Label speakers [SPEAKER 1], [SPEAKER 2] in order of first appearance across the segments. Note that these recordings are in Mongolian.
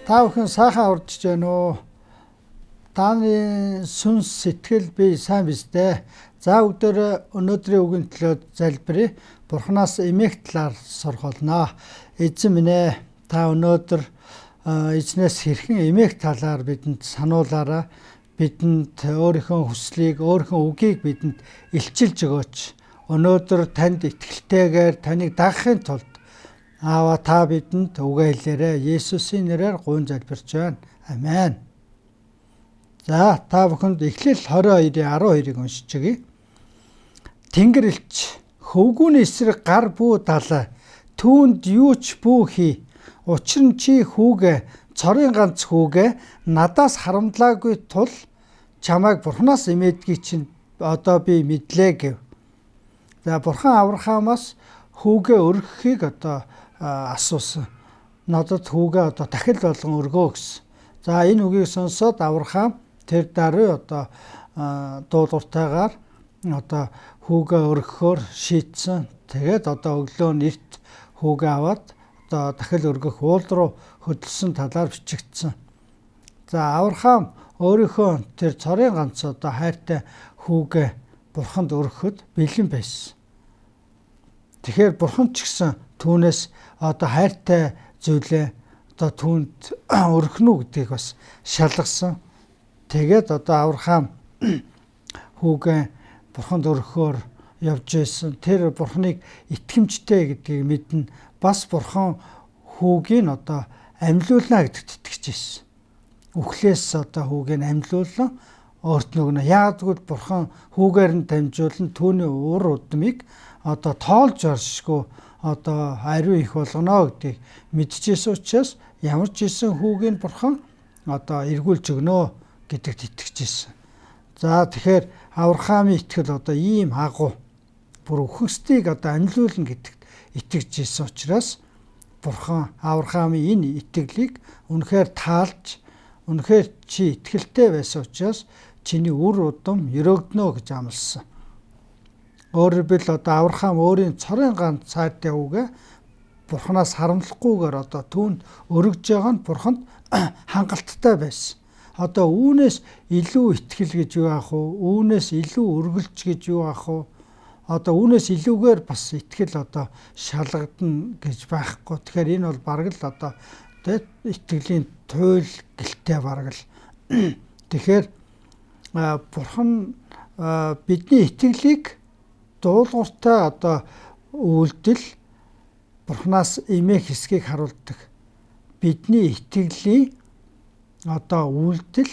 [SPEAKER 1] Та бүхэн сайхан урдж байна уу? Таны сүнс сэтгэл бие сайн биз дээ. За бүгдөө өнөөдрийн үгийн төлөө залбирая. Бурханаас эмээх талаар сурах болно. Эзэн минь ээ, та өнөөдөр эзнээс хэрхэн эмээх талаар бидэнд сануулаарай. Бидэнд өөрийнхөө хүслийг, өөрийнхөө үгийг бидэнд илчилж өгөөч. Өнөөдөр танд итгэлтэйгээр таныг дагахын тулд Аава та бидэнд үгээ хэлээрэй. Есүсийн нэрээр гуйн залбирч байна. Амен. За та бүхэнд Эхлэл 22:12-ыг уншчихъя. Тэнгэр элч хөвгүүний эсрэг гар бүү далай. Түүнд юу ч бүү хий. Учир нь чи хүүгээ, цорын ганц хүүгээ надаас харамдлаагүй тул чамайг Бурханаас эмээдгийг чинь одоо би мэдлээ гэв. За Бурхан Авраамаас хүүгээ өргөхийг асуусан. Надад хүүгээ дахил болгон өргөө гэсэн. За энэ үгийг сонсоод Авраам тэр даруй дуулууртайгаар хүүгээ өргөхөөр шийтсэн. Тэгээд өглөө нэрт хүүгээ аваад дахил өргөх уул руу хөдөлсөн талаар бичигдсэн. За Авраам өөрийнхөө тэр цорын ганц хайртай хүүгээ Бурханд өргөхөд бэлэн байсан. Тэгэхээр Бурхан ч гэсэн түүнээс хайртай зүйлээ түүнд өргөнө үү гэдгийг бас шалгасан. Тэгээд Авраам хүүгээ Бурханд өргөхөөр явж байсан. Тэр Бурханыг итгэмжтэй гэдгийг мэднэ. Бас Бурхан хүүгийг амьлуулна гэдэгт итгэж байсан. Үхлээс хүүгийг амьлуулан өөрт нөгнө. Яг тэгвэл Бурхан хүүгээр нь дамжуулан түүний ур удмыг тоолж оршгүй ариун их болгоно гэдгийг мэдчихсэн учраас ямар ч хийсэн хүүгийг Бурхан эргүүлж өгнө гэдэгт итгэж байсан. За тэгэхээр Авраамийн итгэл ийм агуу бүр үхэгсдийг амьлуулна гэдэгт итгэж байсан учраас Бурхан Авраамийн энэ итгэлийг үнэхээр таалж, үнэхээр чи итгэлтэй байсан учраас чиний үр удам өрөөгднө гэж амласан. Өөрөөр хэлбэл Авраам өөрийн цорын ганц хайртай хүүгээ Бурханаас харамлахгүйгээр түүнд өргөж байгаа нь Бурханд хангалттай байсан. Үүнээс илүү итгэл гэж юу аах вэ? Үүнээс илүү өргөлж гэж юу аах вэ? Үүнээс илүүгээр бас итгэл шалгадна гэж байхгүй. Тэгэхээр энэ бол бараг л итгэлийн туйл гэлтэй бараг л. Тэгэхээр Бурхан бидний итгэлийг дуулууртай үйлдэл Бурханаас эмээх хэсгийг харуулдаг. Бидний итгэлийн үйлдэл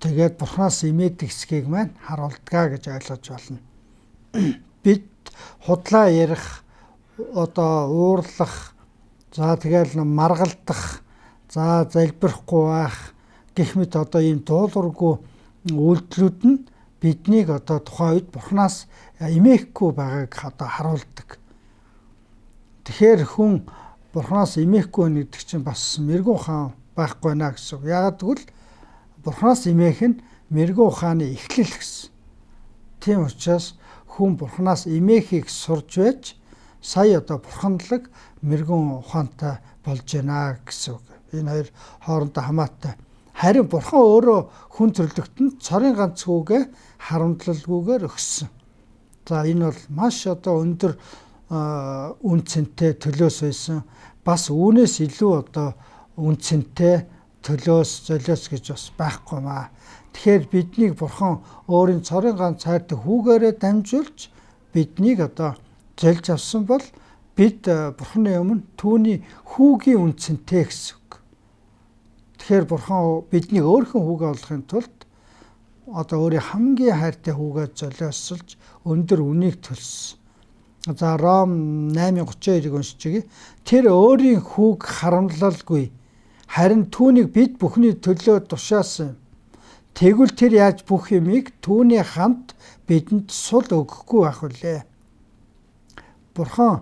[SPEAKER 1] тэгээд Бурханаас эмээдэг хэсгийг маань харуулдгаа гэж ойлгож байна. Бид худлаа ярих, уурлах, за тэгэл маргалдах, за залбирахгүй байх гэх мэт ийм дуулуургүй үйлдэлүүд нь биднийг тухайн үед Бурханаас эмээхгүй байгааг харуулдаг. Тэгэхээр хүн Бурханаас эмээхгүй байна гэдэг чинь бас мэрэгэн ухаан байхгүй наа гэсэн. Яагаад гэвэл Бурханаас эмээх нь мэрэгэн ухааны эхлэл гэсэн. Тийм учраас хүн Бурханаас эмээхийг сурж байж сая бурханлаг мэрэгэн ухаантай болж байна гэсэн үг. Энэ хоёр хоорондоо хамаатай. Харин Бурхан өөрөө хүн төрлөختөнд цорын ганц хүүгээ харамтлалгүйгээр өгсөн. За энэ бол маш өндөр үнцэнтэй төлөөс байсан. Бас үүнээс илүү үнцэнтэй төлөөс золиос гэж бас байхгүй маа. Тэгэхээр биднийг Бурхан өөрийн цорын ганц хайртай хүүгээрээ дамжуулж биднийг золж авсан бол бид Бурханы өмнө түүний хүүгийн үнцэнтэй гэсэн үг. Тэгэхээр Бурхан биднийг өөрийнхөө хүүгээ болгохын тулд өөрийн хамгийн хайртай хүүгээ золиослж өндөр үнийг төлсөн. За Ром 8:32-ыг уншчихъя. Тэр өөрийн хүүг харамлалгүй, харин түүнийг бид бүхний төлөө тушаасан. Тэгвэл тэр яаж бүх юмыг түүний хамт бидэнд сул өгөхгүй байх вүлээ. Бурхан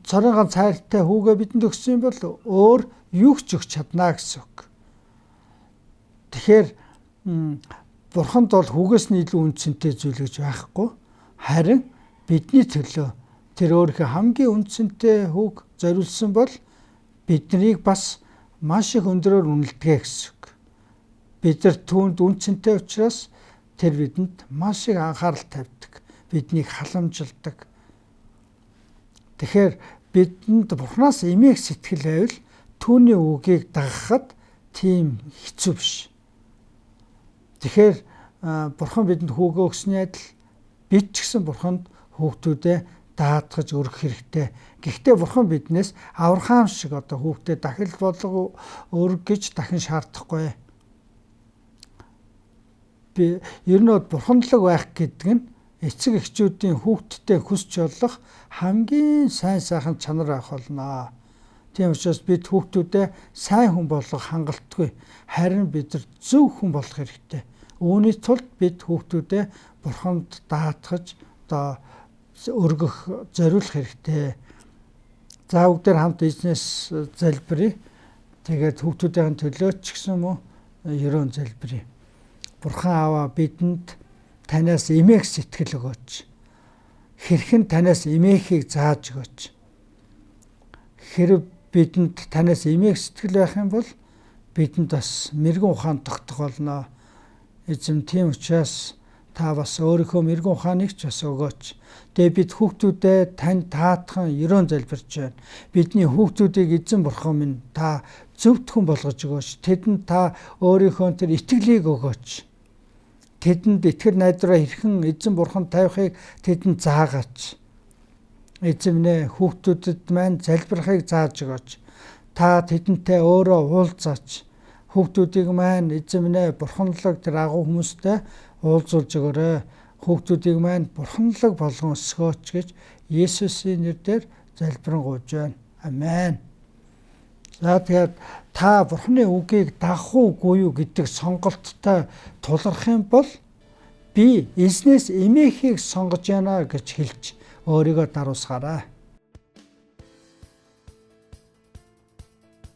[SPEAKER 1] цорын ганц хайртай хүүгээ бидэнд өгсөн юм бол өөр юу ч өгч чадна гэсэн үг. Тэгэхээр Бурханд бол хүүгээс нь илүү үнцэнтэй зүйл гэж байхгүй. Харин бидний төлөө тэр өөрийнхөө хамгийн үндсэнтэй хүүг зориулсан бол биднийг бас маш их өндөрөөр үнэлдэг гэсэн үг. Бид нар түүнд үндсэнтэй учраас тэр бидэнд маш их анхаарал тавьдаг. Биднийг халамжилдаг. Тэгэхээр бидэнд Бурханаас эмээх сэтгэл байвал түүний үгийг дагахад тийм хэцүү биш. Тэгэхээр Бурхан бидэнд хүүгээ өгсөний адил бид ч гэсэн Бурханд хүүхдүүдээ даатгаж өргөх хэрэгтэй. Гэхдээ Бурхан биднээс Авраам шиг одоо хүүхдээ дахил болго өрг гэж дахин шаардахгүй. Ер нь бурханлаг байх гэдэг нь эцэг эхчүүдийн хүүхдтэй хүсч олох хамгийн сайн сайхан чанар байх болно. Тийм учраас бид хүүхдүүдээ сайн хүн болгох хангалтгүй. Харин бид нар зөв хүн болох хэрэгтэй. Үүний тулд бид хүүхдүүдээ Бурханд даатгаж одоо өргөх, зориулах хэрэгтэй. За бүгдээр хамт эзнээс залбирая. Тэгээд хүүхдүүдийн төлөө ч гэсэн мөн ерөн залбирая. Бурхан Аава бидэнд танаас эмээх сэтгэл өгөөч. Хэрхэн танаас эмээхийг зааж өгөөч. Хэрэг бидэнд танаас эмээх сэтгэл байх юм бол бидэнд бас мэрэгэн ухаан тогтох болно. Эзэм тийм учраас та бас өөрийнхөө мэрэгэн ухааныг ч бас өгөөч. Тэгээ бид хүүхдүүдэд тань таатхан ерөн залбирч байна. Бидний хүүхдүүдийг эзэн Бурхан минь та зөвтгөн болгож өгөөч. Тэдэнд та өөрийнхөө тэр итгэлийг өгөөч. Тэдэнд итгэр найдраа хэрхэн эзэн Бурхан тавихыг тэдэнд заагаач. Эзэмнэ хүүхдүүдэд маань залбирахыг зааж өгөөч. Та тэдэнтэй өөрөө уулзаач. Хүүхдүүдийг маань эзэмнэ бурханлаг тэр агуу хүмүүстэй уулзуулж өгөөрэй. Хүүхдүүдийг маань бурханлаг болгон өсгөөч гэж Есүсийн нэрээр залбирanгуйж байна. Амен. За тэгээд та Бурханы үгийг дагах уугүй юу гэдэг сонголттой тулгарх юм бол би эзнээс эмээхийг сонгож яана гэж хэлж өөрийгөө даруусгаарай.